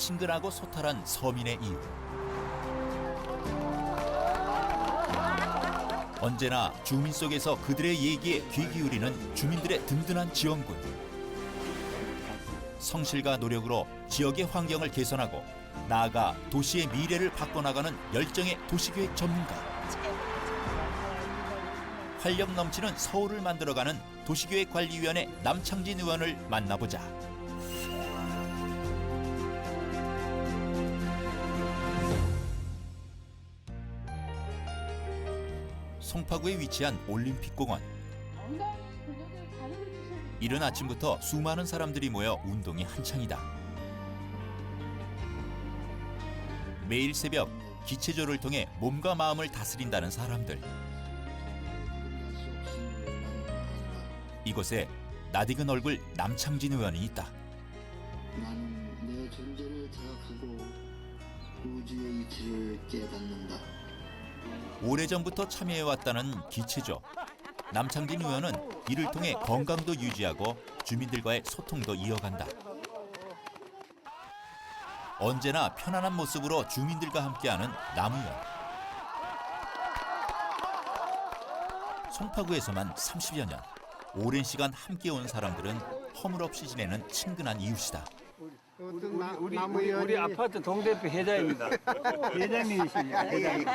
친근하고 소탈한 서민의 이유. 언제나 주민 속에서 그들의 얘기에 귀 기울이는 주민들의 든든한 지원군. 성실과 노력으로 지역의 환경을 개선하고 나아가 도시의 미래를 바꿔나가는 열정의 도시계획 전문가. 활력 넘치는 서울을 만들어가는 도시계획관리위원회 남창진 의원을 만나보자. 송파구에 위치한 올림픽공원. 이른 아침부터 수많은 사람들이 모여 운동이 한창이다. 매일 새벽 기체조를 통해 몸과 마음을 다스린다는 사람들. 이곳에 낯익은 얼굴 남창진 의원이 있다. 나는 내 존재를 자각하고 우주의 이치를 깨닫는다. 오래전부터 참여해왔다는 기체조. 남창진 의원은 이를 통해 건강도 유지하고 주민들과의 소통도 이어간다. 언제나 편안한 모습으로 주민들과 함께하는 남 의원. 송파구에서만 30여 년. 오랜 시간 함께 온 사람들은 허물없이 지내는 친근한 이웃이다. 우리 아파트 동대표 회장입니다. 회장님이십니다. 회장님.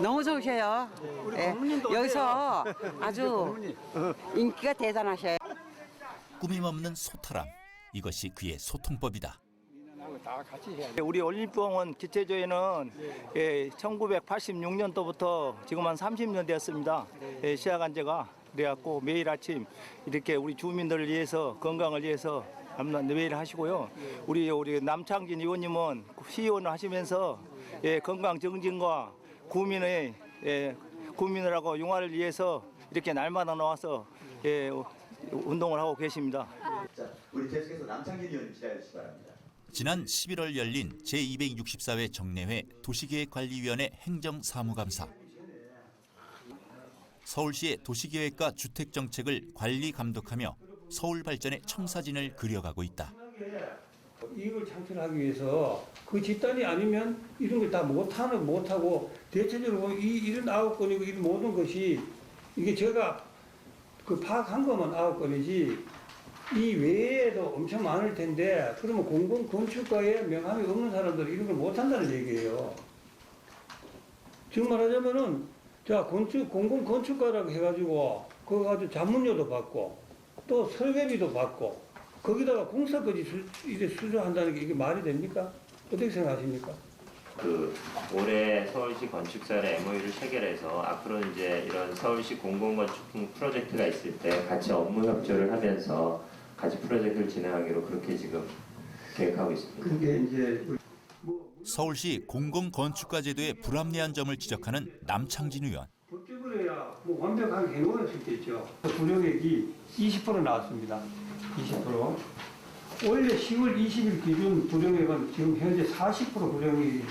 너무 좋으셔요. 예, 여기서 아주 인기가 대단하셔요. 꾸밈없는 소탈함. 이것이 그의 소통법이다. 우리 올림픽공원 기체조에는 1986년도부터 지금 한 30년 되었습니다. 시작한 지가 그래갖고 매일 아침 이렇게 우리 주민들을 위해서 건강을 위해서 매일 하시고요. 우리 남창진 의원님은 시의원을 하시면서 건강 정진과 국민을 하고 융화를 위해서 이렇게 날마다 나와서 운동을 하고 계십니다. 우리 계속해서 남창진 의원님 기다려 주시기 바랍니다. 지난 11월 열린 제264회 정례회 도시계획관리위원회 행정사무감사. 서울시의 도시계획과 주택정책을 관리 감독하며 서울 발전의 청사진을 그려가고 있다. 이익을 창출하기 위해서 그 집단이 아니면 이런 걸 다 못하고 대체적으로 이 79건이고 이 모든 것이 이게 제가 그 파악한 것만 9건이지 이 외에도 엄청 많을 텐데 그러면 공공건축가에 명함이 없는 사람들은 이런 걸 못한다는 얘기예요. 지금 말하자면은 자 공공건축가라고 해가지고 그거 가지고 자문료도 받고 또 설계비도 받고 거기다가 공사까지 수주한다는 게 이게 말이 됩니까? 어떻게 생각하십니까? 올해 서울시 건축사랑 MOU를 체결해서 앞으로 이제 이런 서울시 공공건축 프로젝트가 있을 때 같이 업무 협조를 하면서 같이 프로젝트를 진행하기로 그렇게 지금 계획하고 있습니다. 그게 이제 서울시 공공건축가 제도의 불합리한 점을 지적하는 남창진 의원. 법적으로야 뭐 완벽하게 해놓을 수 있겠죠. 불용액이 20% 나왔습니다. 20%. 원래 10월 20일 기준 불용액은 지금 현재 40% 불용이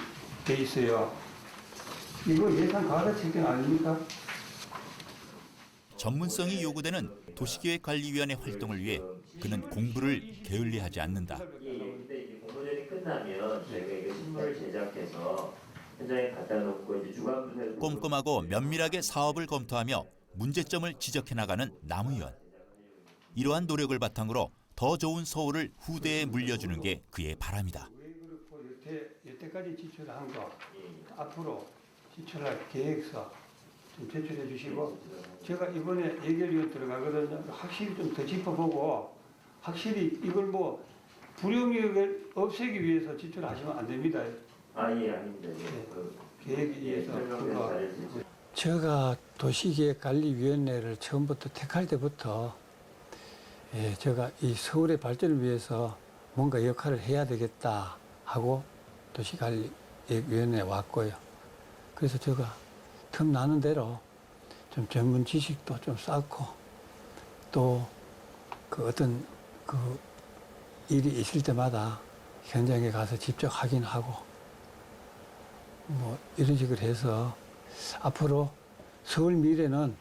돼 있어요. 이거 예산 과다치킨 아닙니까? 전문성이 요구되는 도시계획관리위원회 활동을 위해 그는 공부를 게을리하지 않는다. 공모전이 끝나면 저희가 이거 신문을 제작해서 현장에 갖다 놓고 이제 주관부서에서 꼼꼼하고 면밀하게 사업을 검토하며 문제점을 지적해 나가는 남 의원. 이러한 노력을 바탕으로 더 좋은 서울을 후대에 물려주는 게 그의 바람이다. 여태까지 지출한 거 앞으로 지출할 계획서 좀 제출해 주시고 제가 이번에 예결위원 들어가거든요. 확실히 좀 더 짚어보고 확실히 이걸 뭐 불용역을 없애기 위해서 지출하시면 안 됩니다. 아닙니다. 계획에 의해서 제가 도시계획관리위원회를 처음부터 택할 때부터 제가 이 서울의 발전을 위해서 뭔가 역할을 해야 되겠다 하고 도시관리위원회에 왔고요. 그래서 제가 틈나는 대로 좀 전문 지식도 좀 쌓고 또 그 어떤 그 일이 있을 때마다 현장에 가서 직접 확인하고 뭐 이런 식으로 해서 앞으로 서울 미래는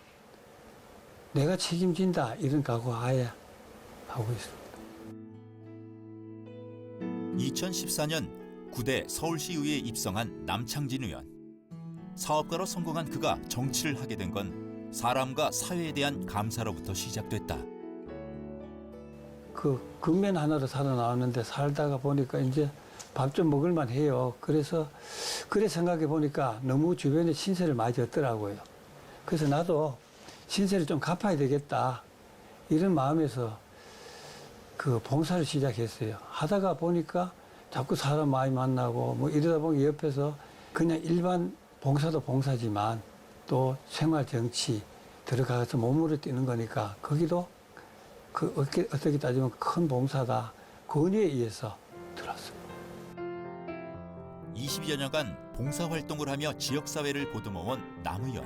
내가 책임진다 이런 각오 아예 하고 있습니다. 2014년 9대 서울시의회에 입성한 남창진 의원. 사업가로 성공한 그가 정치를 하게 된 건 사람과 사회에 대한 감사로부터 시작됐다. 그 근면 하나로 살아나왔는데 살다가 보니까 이제 밥 좀 먹을만 해요. 그래서 그래 생각해 보니까 너무 주변에 신세를 많이 졌더라고요. 그래서 나도 신세를 좀 갚아야 되겠다 이런 마음에서 그 봉사를 시작했어요. 하다가 보니까 자꾸 사람 많이 만나고 뭐 이러다 보니 옆에서 그냥 일반 봉사도 봉사지만 또 생활 정치 들어가서 몸으로 뛰는 거니까 거기도 그 어떻게 따지면 큰 봉사다. 권유에 의해서 들었습니다. 20여 년간 봉사활동을 하며 지역사회를 보듬어온 남 의원.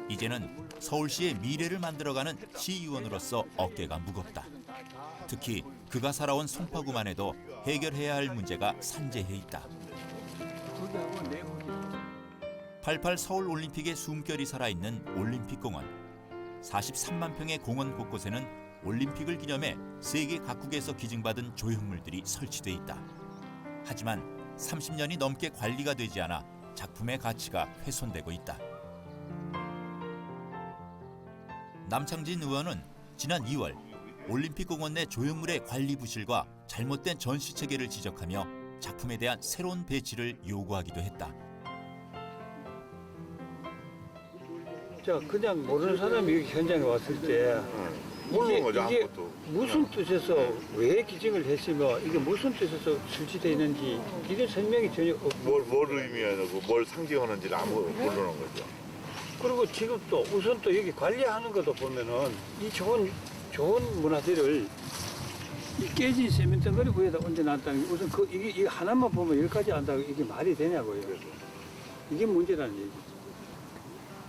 이제는 서울시의 미래를 만들어가는 시의원으로서 어깨가 무겁다. 특히 그가 살아온 송파구만 해도 해결해야 할 문제가 산재해 있다. 88 서울올림픽의 숨결이 살아있는 올림픽공원. 43만 평의 공원 곳곳에는 올림픽을 기념해 세계 각국에서 기증받은 조형물들이 설치돼 있다. 하지만 30년이 넘게 관리가 되지 않아 작품의 가치가 훼손되고 있다. 남창진 의원은 지난 2월 올림픽공원 내 조형물의 관리 부실과 잘못된 전시 체계를 지적하며 작품에 대한 새로운 배치를 요구하기도 했다. 자, 그냥 모르는 사람이 여기 현장에 왔을 때 모르는 거죠, 이게 아무것도. 무슨 뜻에서 왜 기증을 했으며 이게 무슨 뜻에서 설치되어 있는지 이런 설명이 전혀 없고 뭘 의미하고 뭘 상징하는지를 아무 모르는 거죠. 그리고 지금 또 우선 또 여기 관리하는 것도 보면은 이 좋은 문화재를 이 깨진 세면 덩어리 위에다 얹어놨다는 게 우선 이게 하나만 보면 여기까지 한다고 이게 말이 되냐고요. 이게 문제라는 얘기죠.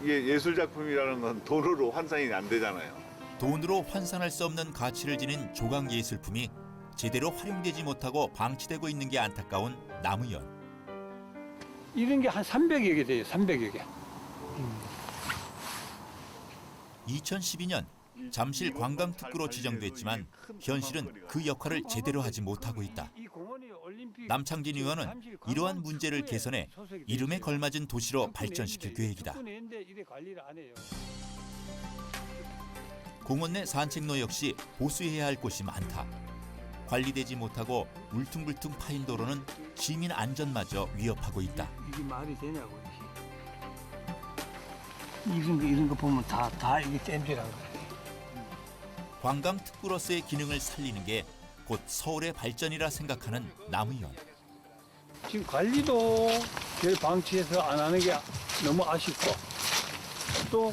이게 예술 작품이라는 건 돈으로 환산이 안 되잖아요. 돈으로 환산할 수 없는 가치를 지닌 조각 예술품이 제대로 활용되지 못하고 방치되고 있는 게 안타까운 남 의원. 이런 게 한 300여 개 돼요. 300여 개. 2012년 잠실 관광특구로 지정됐지만 현실은 그 역할을 제대로 하지 못하고 있다. 남창진 의원은 이러한 문제를 개선해 이름에 걸맞은 도시로 발전시킬 계획이다. 공원 내 산책로 역시 보수해야 할 곳이 많다. 관리되지 못하고 울퉁불퉁 파인 도로는 시민 안전마저 위협하고 있다. 이게 말이 되냐고. 이런 거 보면 다 이게 땜질한 거예요. 관광특구로서의 기능을 살리는 게 곧 서울의 발전이라 생각하는 남 의원. 지금 관리도 별 방치해서 안 하는 게 너무 아쉽고 또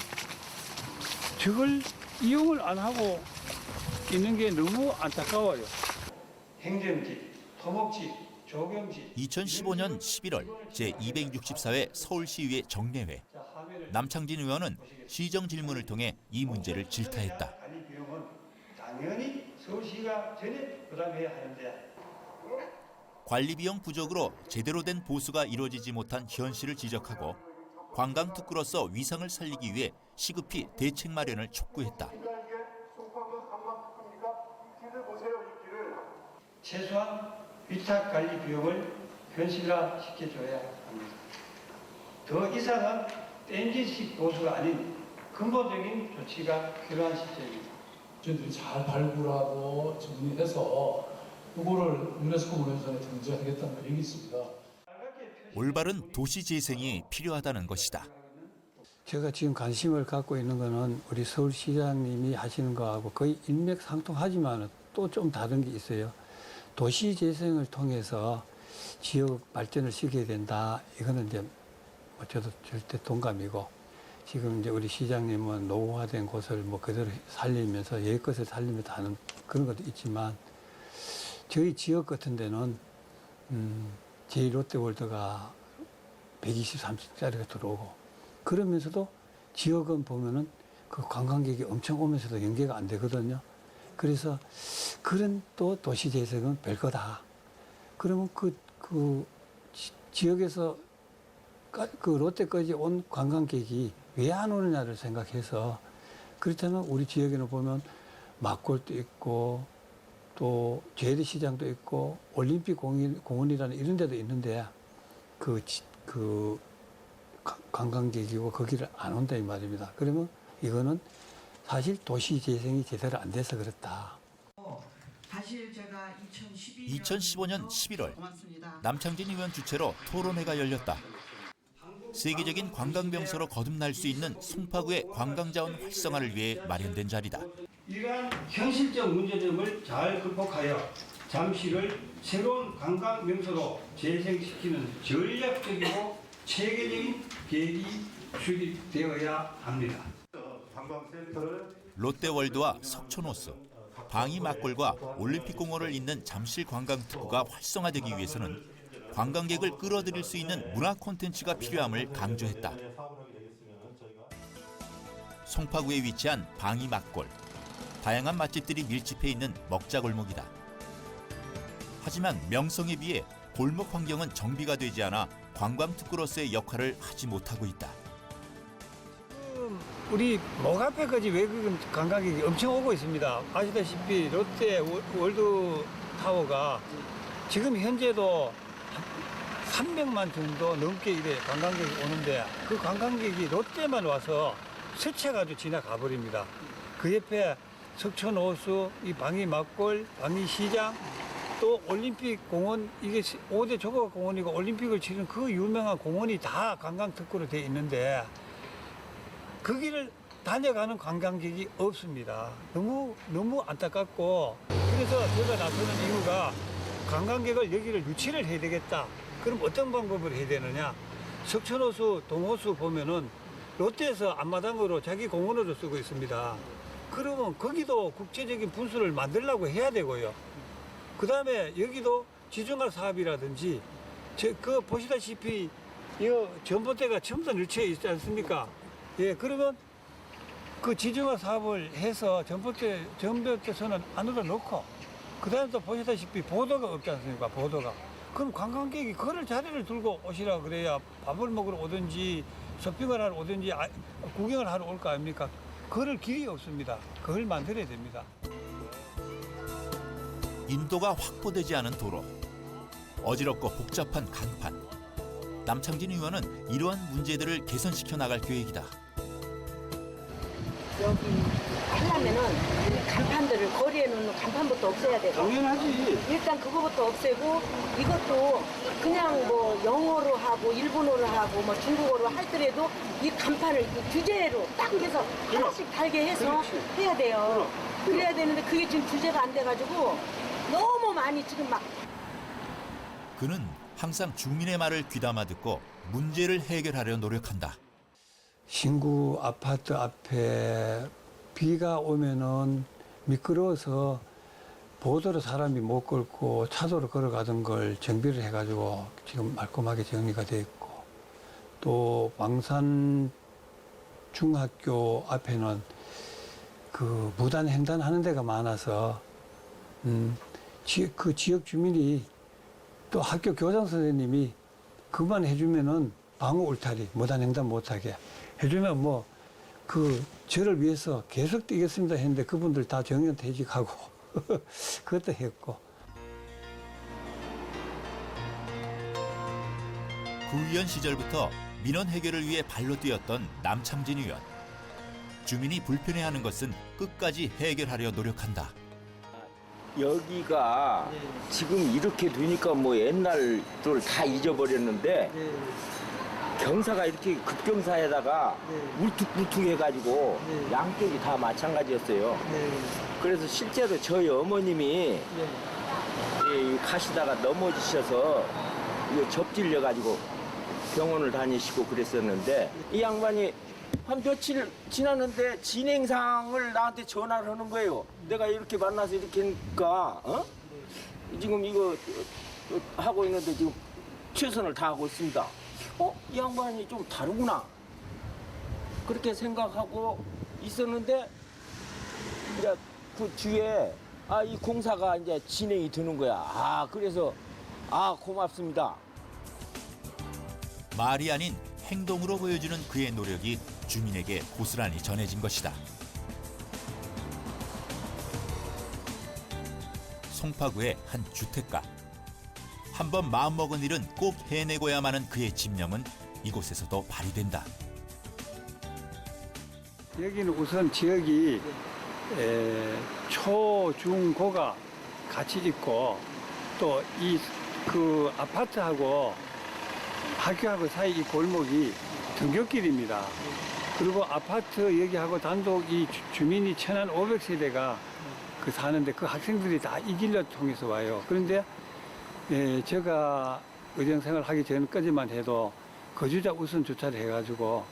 저걸 이용을 안 하고 있는 게 너무 안타까워요. 행정지, 토목지, 조경지. 2015년 11월 제264회 서울시의회 정례회. 남창진 의원은 시정 질문을 통해 이 문제를 질타했다. 관리 비용은 당연히 서울시가 전혀 부담해야 하는데 관리 비용 부족으로 제대로 된 보수가 이루어지지 못한 현실을 지적하고 관광특구로서 위상을 살리기 위해 시급히 대책 마련을 촉구했다. 최소한 위탁 관리 비용을 현실화 시켜줘야 합니다. 더 이상은 땡기식 보수가 아닌 근본적인 조치가 필요한 시점입니다. 저희들이 잘 발굴하고 정리해서 그거를 유네스코 문화유산에 등재하겠다는 얘기 있습니다. 올바른 도시 재생이 필요하다는 것이다. 제가 지금 관심을 갖고 있는 거는 우리 서울시장님이 하시는 거하고 거의 일맥상통하지만 또 좀 다른 게 있어요. 도시 재생을 통해서 지역 발전을 시켜야 된다. 이거는 이제 저도 절대 동감이고 지금 이제 우리 시장님은 노후화된 곳을 뭐 그대로 살리면서 옛 것을 살리면서 하는 그런 것도 있지만 저희 지역 같은 데는 제1롯데월드가 123층짜리가 들어오고 그러면서도 지역은 보면은 그 관광객이 엄청 오면서도 연계가 안 되거든요. 그래서 그런 또 도시 재생은 별거다. 그러면 그 지역에서 그 롯데까지 온 관광객이 왜 안 오느냐를 생각해서 그렇다면 우리 지역에는 보면 막골도 있고 또 재래시장도 있고 올림픽 공원이라는 이런 데도 있는데 그 관광객이고 거기를 안 온다 이 말입니다. 그러면 이거는 사실 도시 재생이 제대로 안 돼서 그렇다. 2015년 11월 남창진 의원 주최로 토론회가 열렸다. 세계적인 관광 명소로 거듭날 수 있는 송파구의 관광자원 활성화를 위해 마련된 자리다. 이러한 현실적 문제점을 잘 극복하여 잠시를 새로운 관광 명소로 재생시키는 전략적이고 체계적인 계획이 수립되어야 합니다. 롯데월드와 석촌호수, 방위막골과 올림픽공원을 잇는 잠실 관광특구가 활성화되기 위해서는 관광객을 끌어들일 수 있는 문화 콘텐츠가 필요함을 강조했다. 송파구에 위치한 방위막골. 다양한 맛집들이 밀집해 있는 먹자골목이다. 하지만 명성에 비해 골목 환경은 정비가 되지 않아 관광특구로서의 역할을 하지 못하고 있다. 우리 목 앞에까지 외국 관광객이 엄청 오고 있습니다. 아시다시피 롯데 월드타워가 지금 현재도 300만 정도 넘게 이래 관광객이 오는데 그 관광객이 롯데만 와서 스쳐가지고 지나가 버립니다. 그 옆에 석촌호수, 이 방위막골, 방위시장, 또 올림픽 공원, 이게 5대 조각공원이고 올림픽을 치른 그 유명한 공원이 다 관광특구로 돼 있는데 거기를 다녀가는 관광객이 없습니다. 너무 안타깝고 그래서 제가 나서는 이유가 관광객을 여기를 유치를 해야 되겠다. 그럼 어떤 방법을 해야 되느냐? 석촌호수, 동호수 보면은 롯데에서 앞마당으로 자기 공원으로 쓰고 있습니다. 그러면 거기도 국제적인 분수를 만들려고 해야 되고요. 그 다음에 여기도 지중화 사업이라든지 그 보시다시피 이 전봇대가 전부 다 늘쳐 있지 않습니까? 예, 그러면 그 지중화 사업을 해서 전봇대선은 안으로 넣고 그 다음에 또 보시다시피 보도가 없지 않습니까? 보도가. 그럼 관광객이 그럴 자리를 들고 오시라 그래야 밥을 먹으러 오든지 쇼핑을 하러 오든지 구경을 하러 올 거 아닙니까? 그럴 길이 없습니다. 그걸 만들어야 됩니다. 인도가 확보되지 않은 도로, 어지럽고 복잡한 간판. 남창진 의원은 이러한 문제들을 개선시켜 나갈 계획이다. 여기 하려면은 간판들을 거리에 놓는 간판부터 없애야 되고 당연하지. 일단 그거부터 없애고 이것도 그냥 뭐 영어로 하고 일본어로 하고 뭐 중국어로 할더라도 이 간판을 규제로 딱 해서 하나씩 달게 해서 해야 돼요. 그래야 되는데 그게 지금 규제가 안 돼가지고 너무 많이 지금 막. 그는 항상 주민의 말을 귀담아 듣고 문제를 해결하려 노력한다. 신구 아파트 앞에 비가 오면은 미끄러워서 보도로 사람이 못 걸고 차도로 걸어가던 걸 정비를 해가지고 지금 말끔하게 정리가 돼 있고 또 방산 중학교 앞에는 그 무단 횡단하는 데가 많아서 그 지역 주민이 또 학교 교장 선생님이 그만 해주면은 방어 울타리 무단 횡단 못하게 해주면 뭐 그 저를 위해서 계속 뛰겠습니다 했는데 그분들 다 정년 퇴직하고 그것도 했고. 구의원 시절부터 민원 해결을 위해 발로 뛰었던 남창진 의원. 주민이 불편해하는 것은 끝까지 해결하려 노력한다. 여기가 지금 이렇게 되니까 뭐 옛날을 다 잊어버렸는데 경사가 이렇게 급경사에다가 울퉁불퉁 해가지고 양쪽이 다 마찬가지였어요. 그래서 실제로 저희 어머님이 가시다가 넘어지셔서 이거 접질려가지고 병원을 다니시고 그랬었는데 이 양반이 한 며칠 지났는데 진행상을 나한테 전화를 하는 거예요. 내가 이렇게 만나서 이렇게 하니까 지금 이거 하고 있는데 지금 최선을 다하고 있습니다. 이 양반이 좀 다르구나. 그렇게 생각하고 있었는데 이제 그 뒤에 이 공사가 이제 진행이 되는 거야. 그래서 고맙습니다. 말이 아닌 행동으로 보여주는 그의 노력이 주민에게 고스란히 전해진 것이다. 송파구의 한 주택가. 한번 마음먹은 일은 꼭 해내고야만 하는 그의 집념은 이곳에서도 발휘된다. 여기는 우선 지역이 초, 중, 고가 같이 있고 또 그 아파트하고 학교하고 사이 이 골목이 등굣길입니다. 그리고 아파트 여기하고 단독 이 주민이 1,500세대가 그 사는데 그 학생들이 다 이 길로 통해서 와요. 그런데 제가 의정생활 하기 전까지만 해도 거주자 우선 주차를 해가지고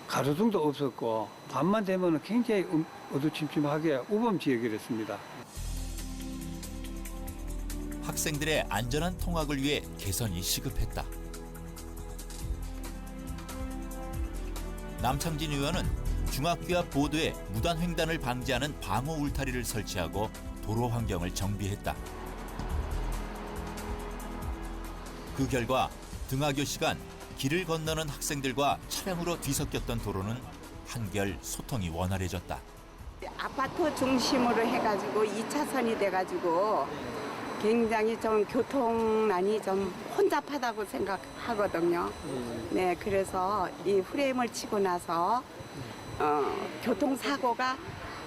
가로등도 없었고 밤만 되면 굉장히 어두침침하게 우범 지역이었습니다. 학생들의 안전한 통학을 위해 개선이 시급했다. 남창진 의원은 중학교 앞 보도에 무단 횡단을 방지하는 방호 울타리를 설치하고 도로 환경을 정비했다. 그 결과 등하교 시간 길을 건너는 학생들과 차량으로 뒤섞였던 도로는 한결 소통이 원활해졌다. 아파트 중심으로 해가지고 2차선이 돼가지고 굉장히 좀 교통난이 좀 혼잡하다고 생각하거든요. 네, 그래서 이 프레임을 치고 나서 교통사고가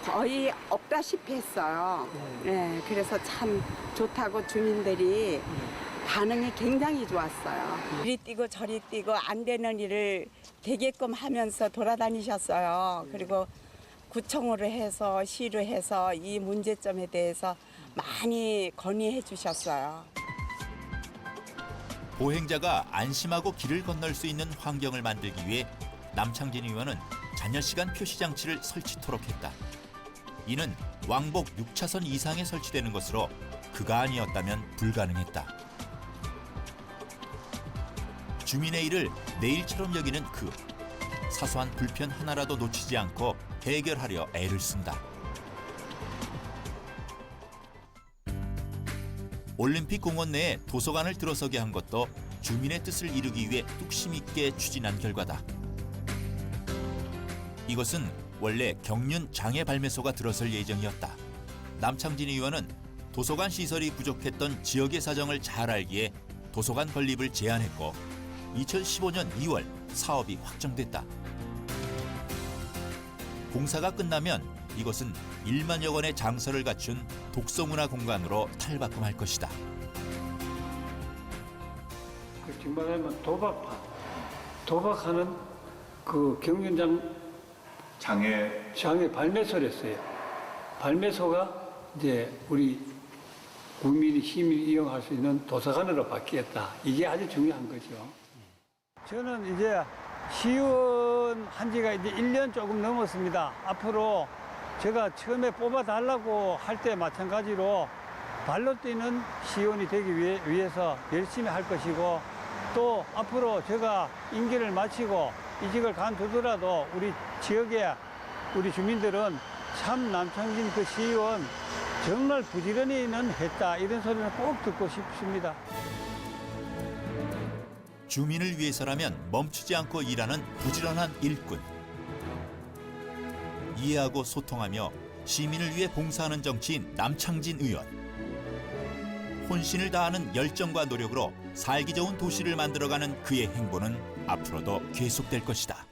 거의 없다시피 했어요. 네, 그래서 참 좋다고 주민들이 반응이 굉장히 좋았어요. 이리 뛰고 저리 뛰고 안 되는 일을 되게끔 하면서 돌아다니셨어요. 그리고 구청으로 해서 시로 해서 이 문제점에 대해서 많이 건의해 주셨어요. 보행자가 안심하고 길을 건널 수 있는 환경을 만들기 위해 남창진 의원은 잔여시간 표시장치를 설치토록 했다. 이는 왕복 6차선 이상에 설치되는 것으로 그가 아니었다면 불가능했다. 주민의 일을 내일처럼 여기는 그 사소한 불편 하나라도 놓치지 않고 해결하려 애를 쓴다. 올림픽 공원 내에 도서관을 들어서게 한 것도 주민의 뜻을 이루기 위해 뚝심 있게 추진한 결과다. 이것은 원래 경륜 장애 발매소가 들어설 예정이었다. 남창진 의원은 도서관 시설이 부족했던 지역의 사정을 잘 알기에 도서관 건립을 제안했고 2015년 2월 사업이 확정됐다. 공사가 끝나면 이것은 1만여 건의 장소를 갖춘 독서문화 공간으로 탈바꿈할 것이다. 그 지금 말하면 도박하는 그 경륜장 장애 발매소랬어요. 발매소가 이제 우리 국민이 시민이 이용할 수 있는 도서관으로 바뀌었다. 이게 아주 중요한 거죠. 저는 이제 시의원 한 지가 이제 1년 조금 넘었습니다. 앞으로 제가 처음에 뽑아달라고 할 때 마찬가지로 발로 뛰는 시의원이 되기 위해서 열심히 할 것이고 또 앞으로 제가 임기를 마치고 이직을 간두더라도 우리 지역에 우리 주민들은 참 남창진 그 시의원 정말 부지런히는 했다 이런 소리는 꼭 듣고 싶습니다. 주민을 위해서라면 멈추지 않고 일하는 부지런한 일꾼. 이해하고 소통하며 시민을 위해 봉사하는 정치인 남창진 의원. 혼신을 다하는 열정과 노력으로 살기 좋은 도시를 만들어가는 그의 행보는 앞으로도 계속될 것이다.